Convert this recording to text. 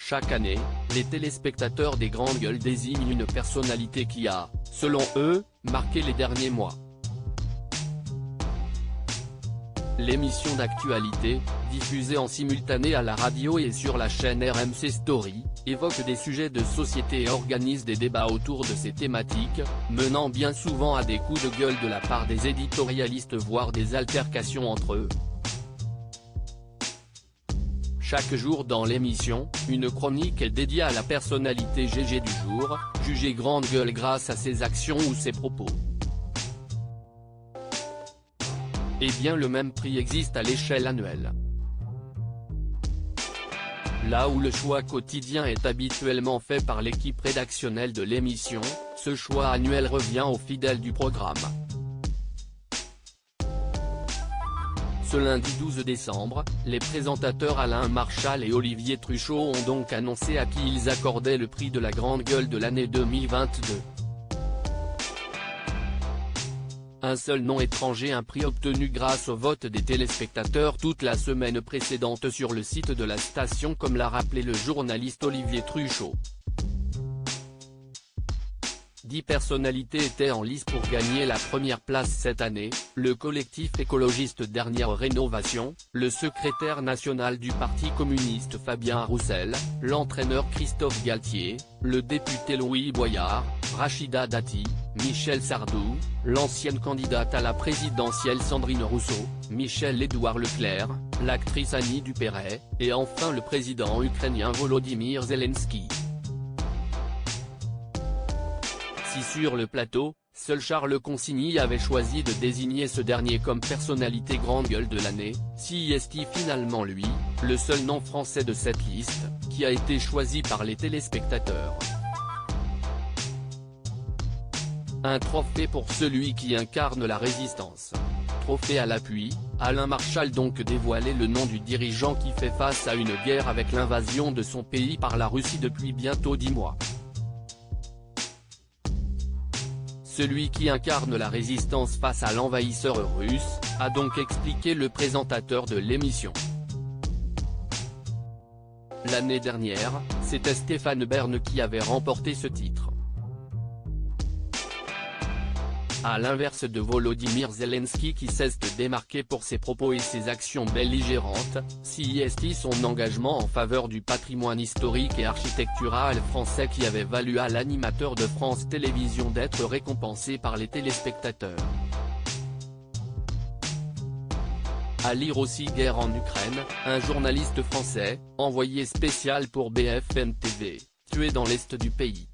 Chaque année, les téléspectateurs des Grandes Gueules désignent une personnalité qui a, selon eux, marqué les derniers mois. L'émission d'actualité, diffusée en simultané à la radio et sur la chaîne RMC Story, évoque des sujets de société et organise des débats autour de ces thématiques, menant bien souvent à des coups de gueule de la part des éditorialistes voire des altercations entre eux. Chaque jour dans l'émission, une chronique est dédiée à la personnalité GG du jour, jugée grande gueule grâce à ses actions ou ses propos. Eh bien le même prix existe à l'échelle annuelle. Là où le choix quotidien est habituellement fait par l'équipe rédactionnelle de l'émission, ce choix annuel revient aux fidèles du programme. Ce lundi 12 décembre, les présentateurs Alain Marchal et Olivier Truchot ont donc annoncé à qui ils accordaient le prix de la grande gueule de l'année 2022. Un seul nom étranger, un prix obtenu grâce au vote des téléspectateurs toute la semaine précédente sur le site de la station, comme l'a rappelé le journaliste Olivier Truchot. 10 personnalités étaient en lice pour gagner la première place cette année, le collectif écologiste Dernière Rénovation, le secrétaire national du Parti communiste Fabien Roussel, l'entraîneur Christophe Galtier, le député Louis Boyard, Rachida Dati, Michel Sardou, l'ancienne candidate à la présidentielle Sandrine Rousseau, Michel-Édouard Leclerc, l'actrice Annie Dupéret, et enfin le président ukrainien Volodymyr Zelensky. Si sur le plateau, seul Charles Consigny avait choisi de désigner ce dernier comme personnalité grande gueule de l'année, si est finalement lui, le seul nom français de cette liste, qui a été choisi par les téléspectateurs. Un trophée pour celui qui incarne la résistance. Trophée à l'appui, Alain Marchal donc dévoilé le nom du dirigeant qui fait face à une guerre avec l'invasion de son pays par la Russie depuis bientôt 10 mois. Celui qui incarne la résistance face à l'envahisseur russe, a donc expliqué le présentateur de l'émission. L'année dernière, c'était Stéphane Bern qui avait remporté ce titre. À l'inverse de Volodymyr Zelensky qui s'est démarqué pour ses propos et ses actions belligérantes, CIST son engagement en faveur du patrimoine historique et architectural français qui avait valu à l'animateur de France Télévisions d'être récompensé par les téléspectateurs. À lire aussi Guerre en Ukraine, un journaliste français, envoyé spécial pour BFM TV, tué dans l'est du pays.